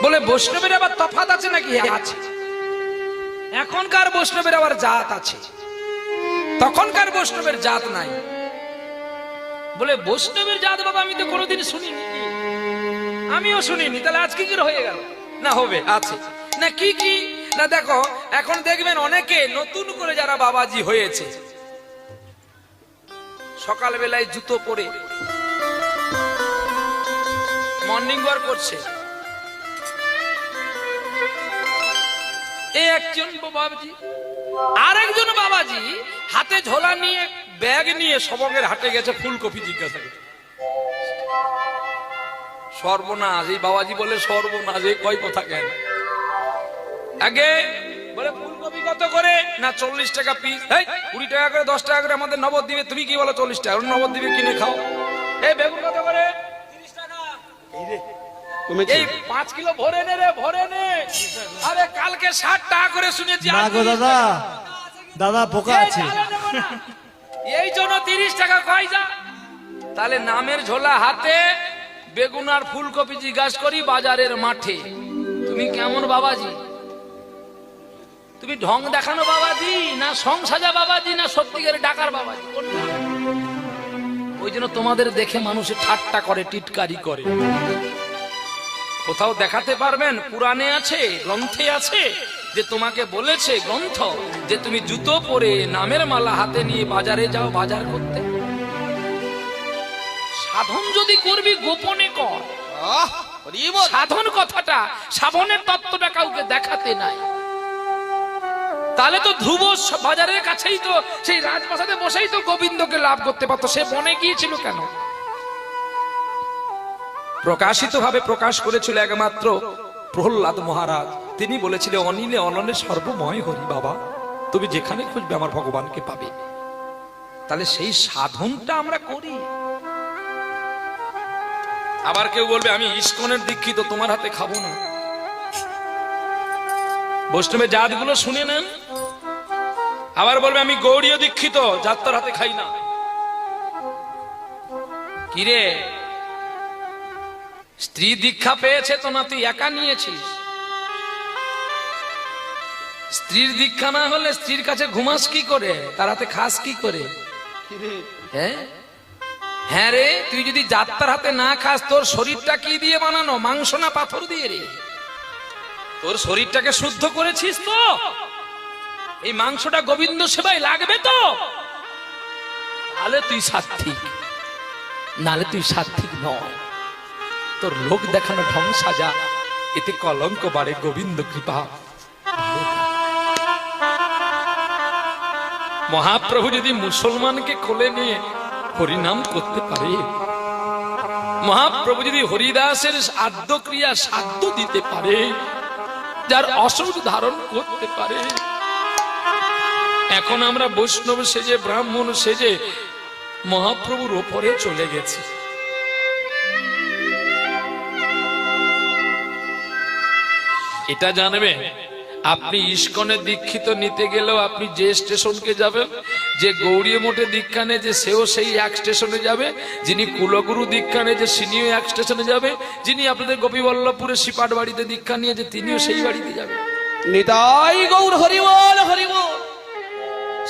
বলে বৈষ্ণবের আবার তফাৎ আছে নাকি? আছে। এখনকার বৈষ্ণবের আবার জাত আছে, তখনকার বৈষ্ণবের জাত নাই। বলে বৈষ্ণবের জাত বাবা আমি তো কোনোদিন শুনিনি। আমিও শুনিনি, তাহলে আজকে কি হয়ে গেল? না হবে আছে না কি কি না দেখো, এখন দেখবেন অনেকে নতুন করে যারা বাবাজি হয়েছে সকাল বেলায় জুতো পরে মর্নিং ওয়াক করছে। এই একজন বাবাজি, আর একজন বাবাজি হাতে ঝোলা নিয়ে ব্যাগ নিয়ে সবঙ্গের হাটে গেছে, ফুলকপি জিজ্ঞাসা করে। সর্বনাশ! এই বাবাজি বলে সর্বনাশ, এই কয় কথা কেন? আগে বলে ফুলকপি কত করে? না 40 টাকা পিস। 20 টাকা করে, 10 টাকা করে আমাদের নবদ্বীপে। তুমি কি বলো 40 টাকা? নবদ্বীপে কিনে খাও। এই বেগুন কত করে? 30 টাকা। এই 5 কিলো ভরে নে রে, ভরে নে। আরে কালকে 60 টাকা করে শুনেছি। না গো দাদা, দাদা বোকা আছে। এই জন্য 30 টাকা কয় যা। তাহলে নামের ঝোলা হাতে, বেগুন আর ফুলকপি জিজ্ঞাসা করি বাজারের মাঠে। তুমি কেমন বাবাজি? তুমি ঢং দেখানো বাবাজি, না সং সাজা বাবাজি, না সত্যিকারের ডাকার বাবাজি? ওই জন্য তোমাদের দেখে মানুষের ঠাট্টা করে, টিটকারি করে। কোথাও দেখাতে পারবেন পুরাণে আছে, গ্রন্থে আছে যে তোমাকে বলেছে গ্রন্থ যে তুমি জুতো পরে নামের মালা হাতে নিয়ে বাজারে যাও বাজার করতে? সাধন যদি করবি গোপনে কর। সাধন কথাটা, সাধনের তত্ত্বটা কাউকে দেখাতে নাই। তাহলে তো ধ্রুব বাজারের কাছেই তো, সেই রাজপ্রাসাদে বসেই তো গোবিন্দকে লাভ করতে পারতো। সে বনে গিয়েছিল কেন? প্রকাশিত ভাবে প্রকাশ করেছিল একমাত্র প্রহ্লাদ মহারাজ। তিনি বলেছিলেন অনিলে অনলে সর্বময় হরি বাবা, তুমি যেখানে খুঁজবে আমার ভগবানকে পাবে। তাহলে সেই সাধনটা আমরা করি। আবার কেউ বলবে আমি ইস্কনের দীক্ষিত, তোমার হাতে খাবো না। বৈষ্ণবের জাতগুলো শুনে নেন। আবার বলবে আমি গৌড়ীয় দীক্ষিত, যাত্রার হাতে খাই না। কিরে, স্ত্রী দীক্ষা পেয়েছে তো না তুই একা নিয়েছিস? স্ত্রীর দীক্ষা না হলে স্ত্রীর কাছে ঘুমাস কি করে, তার হাতে খাস কি করে? হ্যাঁ হ্যাঁ রে, তুই যদি যাত্রার হাতে না খাস, তোর শরীরটা কি দিয়ে বানানো? মাংস না পাথর দিয়ে রে? তোর শরীরটাকে শুদ্ধ করেছিস তো? এই মাংসটা গোবিন্দ সেবায় লাগবে তো? তাহলে তুই সাত্ত্বিক, নালে তুই সাত্ত্বিক নয়। তোর লোক দেখানো ঢং সাজা, এতে কলঙ্ক বাড়ে, গোবিন্দ কৃপা। মহাপ্রভু যদি মুসলমানকে কোলে নিয়ে হরিনাম করতে পারে, মহাপ্রভু যদি হরিদাসের আদ্য ক্রিয়া সাধ্য দিতে পারে, যার অসুখ ধারণ করতে পারে, এখন আমরা বৈষ্ণব সেজে, ব্রাহ্মণ সেজে মহাপ্রভুর ওপরে চলে গেছি। এটা জানবেন, আপনি ইস্কনে দীক্ষিত নিতে গেলেও আপনি যে স্টেশনকে যাবেন, যে গৌড়ীয় মঠে দীক্ষা নেয় যে সেও সেই এক স্টেশনে যাবে, যিনি কুলগুরু দীক্ষা নেয় যে তিনিও এক স্টেশনে যাবে, যিনি আপনাদের গোপীবল্লভপুরে শিপাট বাড়িতে দীক্ষা নিয়ে যে তিনিও সেই বাড়িতে যাবে। নিতাই গৌর হরি বল, হরি বল।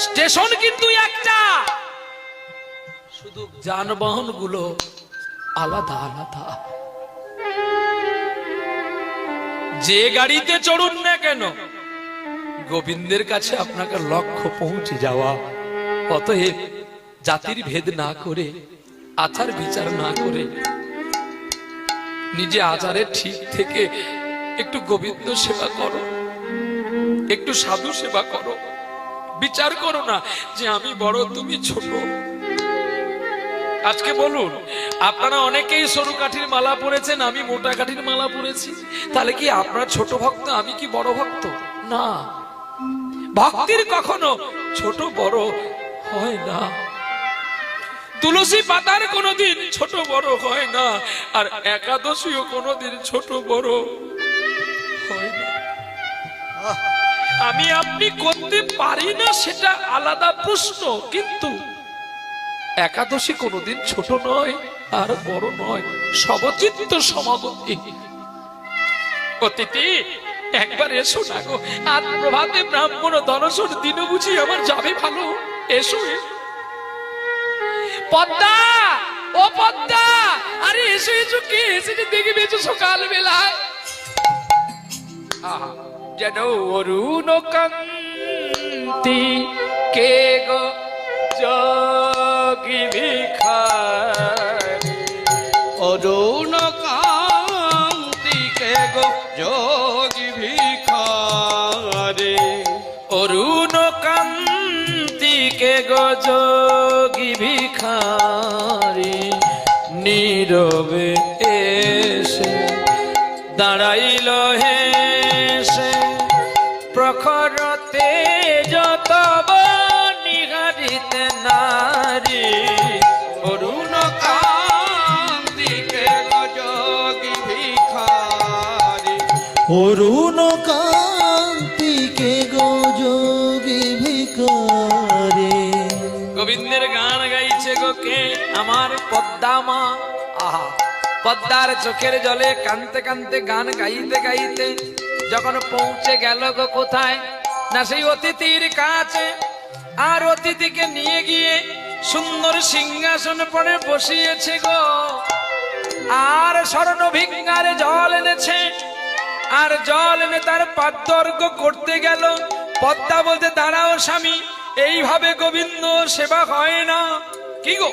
স্টেশন কিন্তু একটা, শুধু যানবাহন গুলো আলাদা আলাদা। যে গাড়িতে চড়ুন না কেন, গোবিন্দের কাছে আপনাকে লক্ষ্য পৌঁছে যাওয়া। অতএব জাতির ভেদ না করে, আচার বিচার না করে, নিজে আচারের ঠিক থেকে একটু গোবিন্দ সেবা করো, একটু সাধু সেবা করো। বিচার করো না যে আমি বড় তুমি ছোট। আজকে বলুন, আপনারা অনেকেই সরু কাঠির মালা পরেছেন, আমি মোটা কাঠির মালা পরেছি, তাহলে কি আপনার ছোট ভক্ত, আমি কি বড় ভক্ত? না, ভক্তির কখনো ছোট বড় হয় না। তুলসী পাতার কোনোদিন ছোট বড় হয় না, আর একাদশীও কোনোদিন ছোট বড় হয় না। আমি আপনি করতে পারি না সেটা আলাদা প্রশ্ন, কিন্তু একাদশী কোনোদিন ছোট নয় আর বড় নয়, সমচিত্ত সমাগতি। অতিথি একবার এসো না গো, আজ প্রভাতে ব্রাহ্মণ দর্শন দিন বুঝি আমার যাবে ভালো, এসো এসো। পদ্মা, ও পদ্মা, আরে এসো এসো, কে এসেছে দেখবে এসো সকাল বেলায়। যেন অরুণ কান্তি কে গো যোগী ভিখারি, অরুণ কান্তিকে গো যোগী ভিখারি, অরুণ কান্তি কে গো যোগী ভিখারি, নীরবে এসে দাঁড়াইল হেসে, প্রখর তেজ তব নিহারিতে নারী, অরুণ কান্তিকে গো যোগী ভিখারি, অরুণ কান্তিকে গো যোগী ভিখারি। গোবিন্দের গান গাইছে গো কে? আমার পদ্মা মা। আহা, পদ্মার চোখের জলে কানতে কানতে গান গাইতে গাইতে যখন পৌঁছে গেল গো কোথায় না সেই অতিথির কাছে, আর অতিথিকে নিয়ে গিয়ে সুন্দর সিংহাসন পরে বসিয়েছে গো, আর স্বর্ণ ভিঙ্গারে জল এনেছে, আর জল এনে তার পাদ্যর্ঘ করতে গেল। পদ্মা বলতে দাঁড়াও স্বামী, এইভাবে গোবিন্দ সেবা হয় না। কি গো,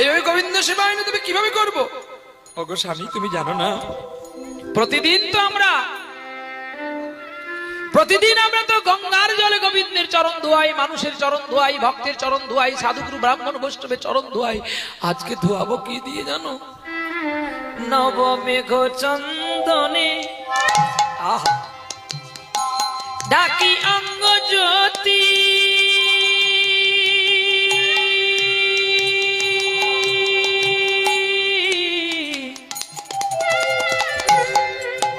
এইভাবে গোবিন্দ সেবা হয় না, তুমি কিভাবে করবো? ওগো স্বামী, তুমি জানো না প্রতিদিন আমরা তো গঙ্গার জলে গোবিন্দের চরণ ধোয়াই, মানুষের চরণ ধোয়াই, ভক্তের চরণ ধোয়াই, সাধুগুরু ব্রাহ্মণ বৈষ্ণবের চরণ ধোয়াই। আজকে ধোয়াবো কি দিয়ে জানো? নবমেঘ চন্দনে আহা ডাকি অঙ্গ জ্যোতি,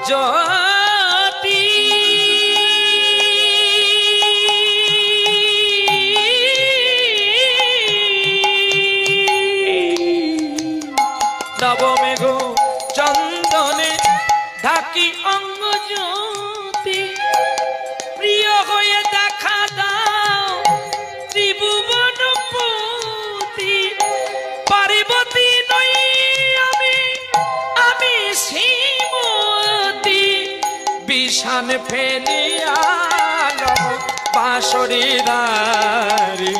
জ্যোতি নবমেঘ চন্দনে ঢাকি অঙ্গ জ্যোতি, প্রিয় হয়ে দেখা দাও ত্রিভুবনপতি, পার্বতী নই আমি, আমি শ্রীমতী, বিষান ফেলিয়া বাঁশরি নারী,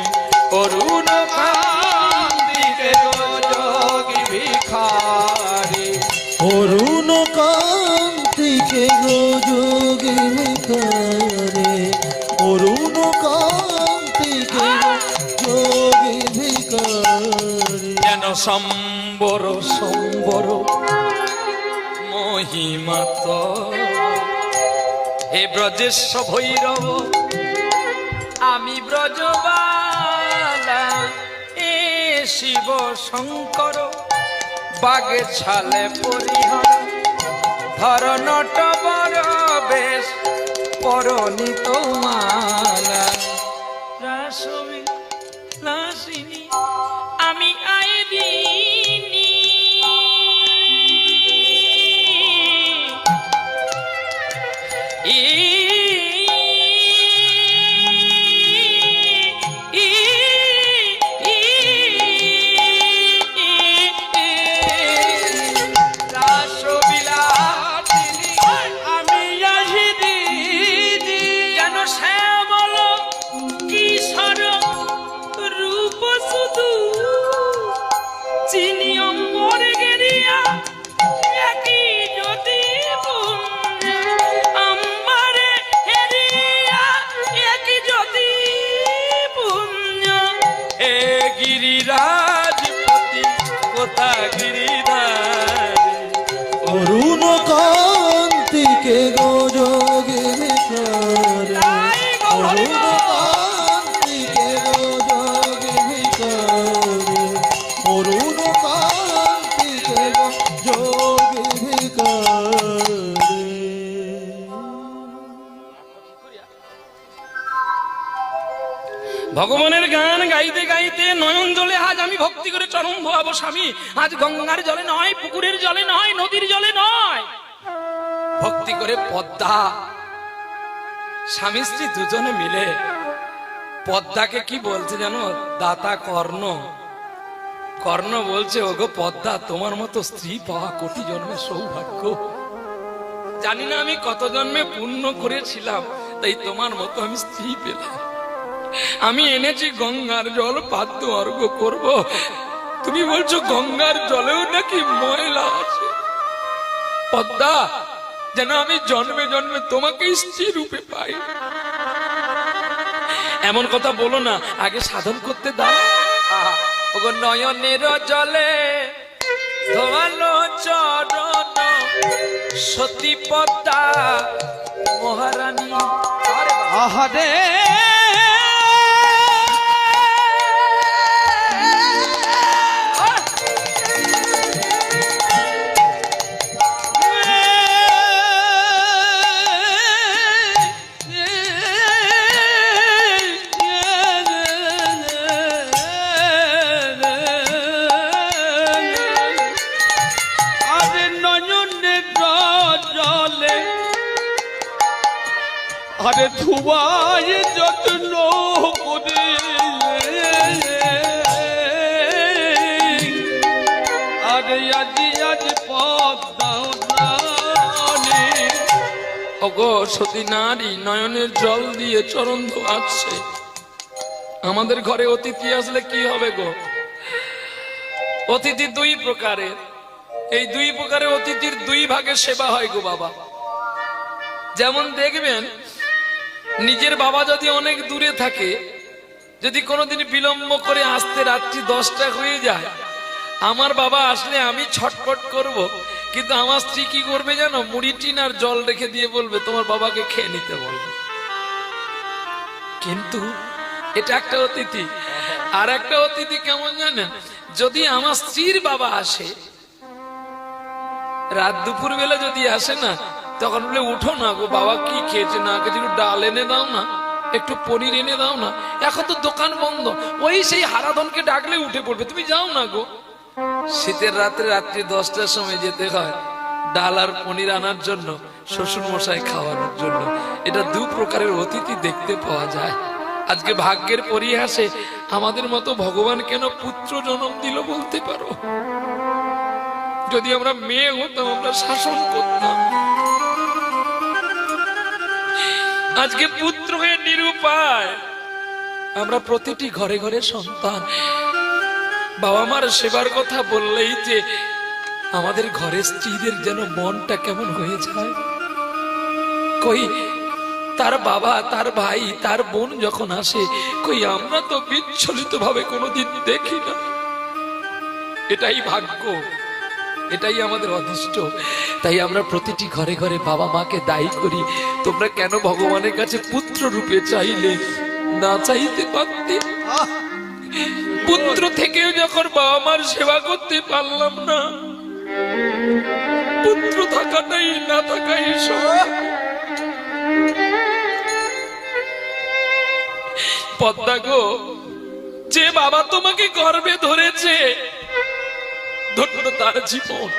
অরুণ কান্তিকে গো যোগী ভিখারি, অরুণ কান্তিকে গো যোগী ভিখারি, অরুণ কান্তিকে গো যোগী ভিখারি। যেন সম্বর সম্বর মহিমা তোর, হে ব্রজেশ ভৈরব আমি ব্রজবালা, এ শিব শঙ্কর বাগে ছালে পরিহর, ধর নট বর বেশ পরনিত মালা, রাসবি লাসিনী আমি আইদিনী, গিরিরাজপতি কোথা গিরিধারী, অরুণ কান্তিকে গো যোগী ভিখারি, অরুণ কান্তিকে গো যোগী ভিখারি, অরুণ কান্তিকে গো যোগী ভিখারি। ভগবানের গান গাইতে গাইতে নয়ন জলে আজ আমি ভক্তি করে চরণ ধোয়াবো স্বামী। আজ গঙ্গার জলে নয়, পুকুরের জলে নয়, নদীর জলে নয়, ভক্তি করে পদ্মা স্বামী স্ত্রী দুজনে মিলে পদ্মাকে কি বলছে জানো? দাতা কর্ণ। কর্ণ বলছে, ওগো পদ্মা, তোমার মতো স্ত্রী পাওয়া কোটি জন্মের সৌভাগ্য। জানি না আমি কত জন্মে পুণ্য করেছিলাম, তাই তোমার মতো আমি স্ত্রী পেলাম। আমি এনেছি গঙ্গার জল, পাদ্য অর্ঘ্য করব। তুমি বলছো গঙ্গার জলেও নাকি ময়লা আছে। পদ্মা, যেন আমি জন্মে জন্মে তোমাকে স্ত্রী রূপে পাই। এমন কথা বলো না, আগে সাধন করতে দাও। ওগো নয়নের জলে ধোয়ালো চরণ, সতী পদ্মা মহারানী। আহারে আরে ধুয়ায় যত্ন করে আরে আজ পদ্মা রানী। ওগো সতী নারী, নয়নের জল দিয়ে চরণ ধোয়াচ্ছে। আমাদের ঘরে অতিথি আসলে কি হবে গো? অতিথি দুই প্রকারের, এই দুই প্রকারের অতিথির দুই ভাগে সেবা হয় গো বাবা। যেমন দেখবেন, নিজের বাবা যদি অনেক দূরে থাকে, যদি কোনোদিন বিলম্ব করে আসতে রাত্রি 10টা হয়ে যায়, আমার বাবা আসলে আমি ছটফট করব, কিন্তু আমার স্ত্রী কি করবে জানো? মুড়ি টিন আর জল রেখে দিয়ে বলবে তোমার বাবাকে খেয়ে নিতে বলবে। কিন্তু এটা একটা অতিথি। আর একটা অতিথি কেমন জানেন? যদি আমার স্ত্রীর বাবা আসে, রাত দুপুর বেলা যদি আসে না, তখন বলে উঠো না গো, বাবা কি খেয়েছে না খেয়েছে, একটু ডাল এনে দাও না, একটু পনির এনে দাও না। এখন তো দোকান বন্ধ, ওই সেই হারাধনকে ডাকলে উঠে পড়বে, তুমি যাও না গো। শীতের রাত্রে রাত্রি 10টার সময় যেতে হয় ডাল আর পনির আনার জন্য, শ্বশুর মশাই খাওয়ানোর জন্য। এটা দু প্রকারের অতিথি দেখতে পাওয়া যায়। আজকে ভাগ্যের পরিহাসে আমাদের মতো ভগবান কেন পুত্র জন্ম দিল বলতে পারো? যদি আমরা মেয়ে হতাম, আমরা শাসন করতাম। আজকে পুত্র হয়ে নিরুপায় আমরা, প্রতিটি ঘরে ঘরে সন্তান। বাবা মার সেবার কথা বললেই যে আমাদের ঘরের স্ত্রীদের যেন মনটা কেমন হয়ে যায়। কই তার বাবা, তার ভাই, তার বোন যখন আসে, কই আমরা তো বিচ্ছলিত ভাবে কোনোদিন দেখি না। এটাই ভাগ্য, এটাই আমাদের অদৃষ্ট। তাই আমরা প্রতিটি ঘরে ঘরে বাবা মাকে দায়ী করি, তোমরা কেন ভগবানের কাছে পুত্র রূপে চাইলে? না চাইতে পারতে? পুত্র থেকেও যখন বাবা মার সেবা করতে পারলাম না, পুত্র থাকাটাই না থাকাই সব। পদ্মা গো, যে বাবা তোমাকে গর্ভে ধরেছে, ধন্য তার জীবন।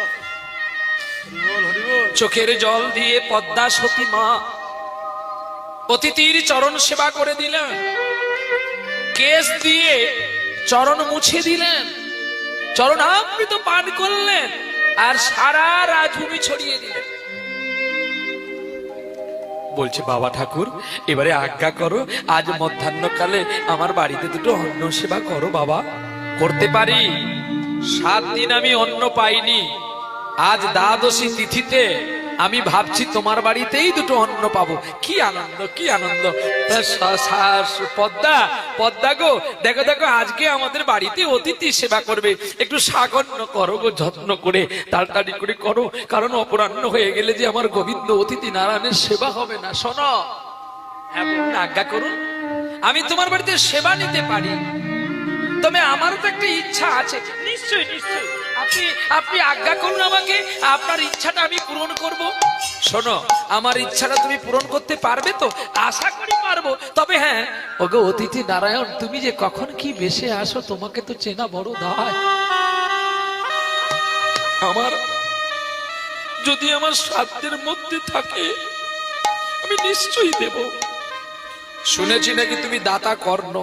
চোখের জল দিয়ে পদ্মা সতী মা অতিথির চরণ সেবা করে দিলেন, কেশ দিয়ে চরণ মুছে দিলেন, চরণামৃত পান করলেন, আর সারা রাজভূমি ছড়িয়ে দিলেন। বলছে বাবা ঠাকুর, এবারে আজ্ঞা করো, আজ মধ্যাহ্নকালে আমার বাড়িতে দুটো অন্ন সেবা করো বাবা। করতে পারি, 7 দিন আমি অন্ন পাইনি, আজ দ্বাদশী তিথিতে আমি ভাবছি তোমার বাড়িতেই দুটো অন্ন পাবো। কি আনন্দ, কি আনন্দ। পদ্মা, পদ্মা গো, দেখো দেখো, আজকে আমাদের বাড়িতে অতিথি সেবা করবে, একটু সাগন্য করো গো, যত্ন করে তাড়াতাড়ি করে করো, কারণ অপরাহ্ন হয়ে গেলে যে আমার গোবিন্দ অতিথি নারায়ণের সেবা হবে না। শোনো, হ্যাঁ আজ্ঞা করুন, আমি তোমার বাড়িতে সেবা নিতে পারি, তবে আমারও তো একটা ইচ্ছা আছে। নিশ্চয়ই নিশ্চয়ই, আপনি আজ্ঞা করুন আমাকে, আপনার ইচ্ছাটা আমি পূরণ করব। শোনো, আমার ইচ্ছাটা তুমি পূরণ করতে পারবে তো? আশা করি পারবো। তবে হ্যাঁ, ওগো অতিথি নারায়ণ, তুমি যে কখন কি বেশে আসো, তোমাকে তো চেনা বড় দায়। আমার যদি আমার সাধ্যের মধ্যে মধ্যে থাকে আমি নিশ্চয়ই দেব। শুনেছি নাকি তুমি দাতা কর্ণ,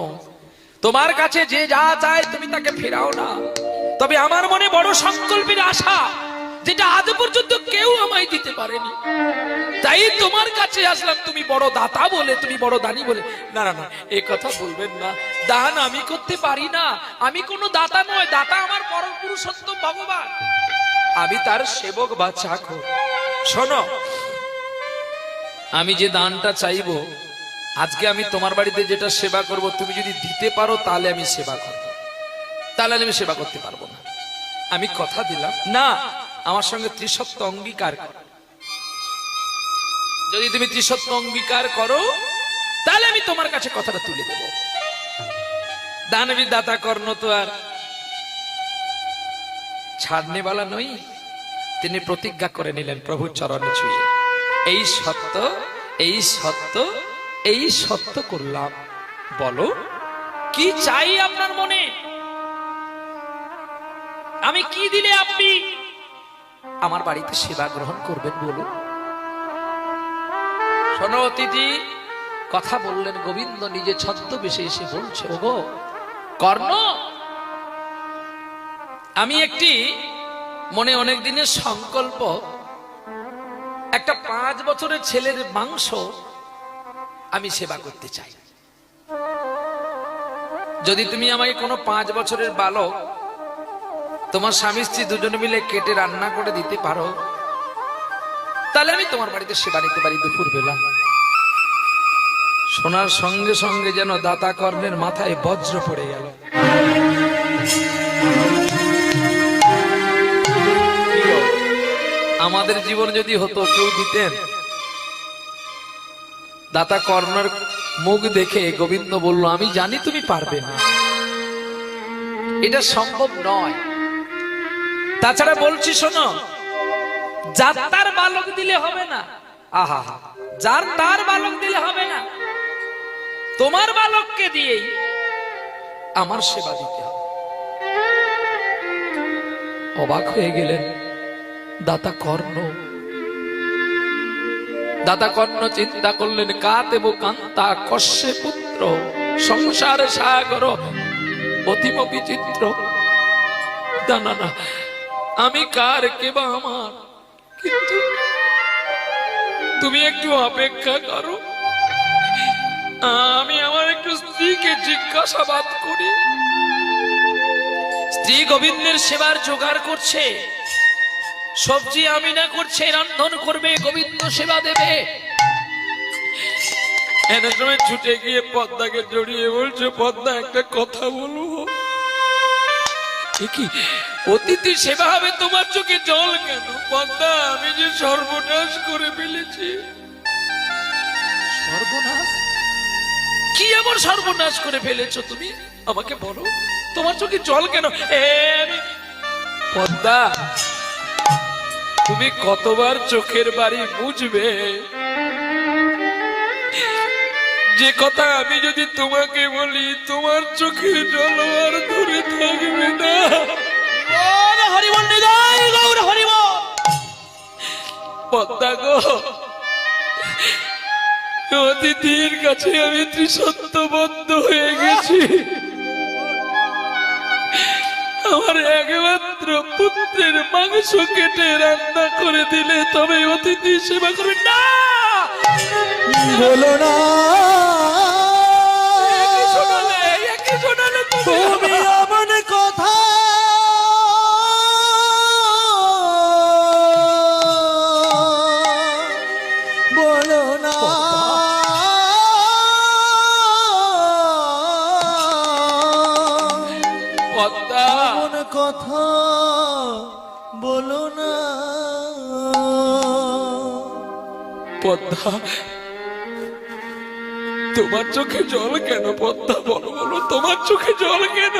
তোমার কাছে যে যা চায় তুমি তাকে ফেরাও না। তবে আমার মনে বড় সংকল্পের আশা, যেটা আজ পর্যন্ত কেউ আমায় দিতে পারেনি। তাই তোমার কাছে আসলাম, তুমি বড় দাতা বলে, তুমি বড় দানী বলে। না না না, এই কথা বলবেন না। দান আমি করতে পারি না, আমি কোনো দাতা নয়। দাতা আমার পরম পুরুষোত্তম ভগবান, আমি তার সেবক বা চাকর। শোনো, আমি যে দানটা চাইবো, আজকে আমি তোমার বাড়িতে যেটা সেবা করব, তুমি যদি দিতে পারো তাহলে আমি সেবা করব, তাহলে আমি সেবা করতে পারবো না। আমি কথা দিলাম না, আমার সঙ্গে ত্রিসত্য অঙ্গীকার করো। যদি তুমি ত্রিসত্য অঙ্গীকার করো তাহলে আমি তোমার কাছে কথাটা তুলে দেব। দানবী দাতা কর্ণ তো আর ছাড়নেওয়ালা নই। তিনি প্রতিজ্ঞা করে নিলেন প্রভুর চরণে ছুঁয়ে, এই সত্য, এই সত্য, এই সত্য করলাম। বলো কি চাই আপনার মনে, আমি কি দিলে আপনি আমার বাড়িতে সেবা গ্রহণ করবেন বলুন। শোনো অতিথি, কথা বললেন গোবিন্দ নিজে ছদ্মবেশে এসে বলছে, ওগো কর্ণ, আমি একটি মনে অনেক দিনের সংকল্প, একটা 5 বছরের ছেলের মাংস আমি সেবা করতে চাই। যদি তুমি আমাকে কোনো 5 বছরের বালক তোমার স্বামী স্ত্রী দুজনে মিলে কেটে রান্না করে দিতে পারো, তাহলে আমি তোমার বাড়িতে সেবা নিতে পারি দুপুর বেলা। শোনার সঙ্গে সঙ্গে যেন দাতা কর্ণের মাথায় বজ্র পড়ে গেল। আমাদের জীবন যদি হতো, কেউ দিতেন? দাতা কর্ণের মুখ দেখে গোবিন্দ বলল, আমি জানি তুমি পারবে না, এটা সম্ভব নয়। তাছাড়া বলছি শোনো, যার তার বালক দিলে হবে না। আহা, যার তার বালক দিলে হবে না, তোমার বালককে দিয়েই আমার সেবা দিতে হবে। অবাক হয়ে গেলেন দাতা কর্ণ। দাতা কর্ণ চিন্তা করলেন, কাতেব কান্তা কশ্যে পুত্র সংসার সাগর অতিম বিচিত্র। না না না, আমি কার কেবা আমার, কিন্তু তুমি একটু অপেক্ষা করো, আমি আমার একটু স্ত্রীকে জিজ্ঞাসাবাদ করি। স্ত্রী গোবিন্দের সেবার জোগাড় করছে, সবজি আমি না করছে, রান্ধন করবে, গোবিন্দ সেবা দেবে। এনে সময় ছুটে গিয়ে পদ্মাকে জড়িয়ে বলছে, পদ্মা একটা কথা বলবো। কি অতিথি সেবা হবে, তোমার চোখে জল কেন? পদ্মা, আমি যে সর্বনাশ করে ফেলেছি। সর্বনাশ? কি এমন সর্বনাশ করে ফেলেছো তুমি, আমাকে বলো, তোমার চোখে জল কেন? পদ্মা, তুমি কতবার চোখের বাড়ি বুঝবে? যে কথা আমি যদি তোমাকে বলি, তোমার চোখের জল আর ধরে থাকবে না। হরিবল নিদাই গৌর হরিবল। পদ্মা গো, অতিথির কাছে আমি ত্রিসত্যবদ্ধ হয়ে গেছি। আমার একমাত্র পুত্রের মাংস কেটে রান্না করে দিলে তবে অতিথি সেবা করবে না। বলো না, শোনালে তুমি এমন কথা বলো না। পদ্মা, এমন কথা বলো না। পদ্মা, তোমার চোখে জল কেন? পদ্মা বলো, বলো, তোমার চোখে জল কেন?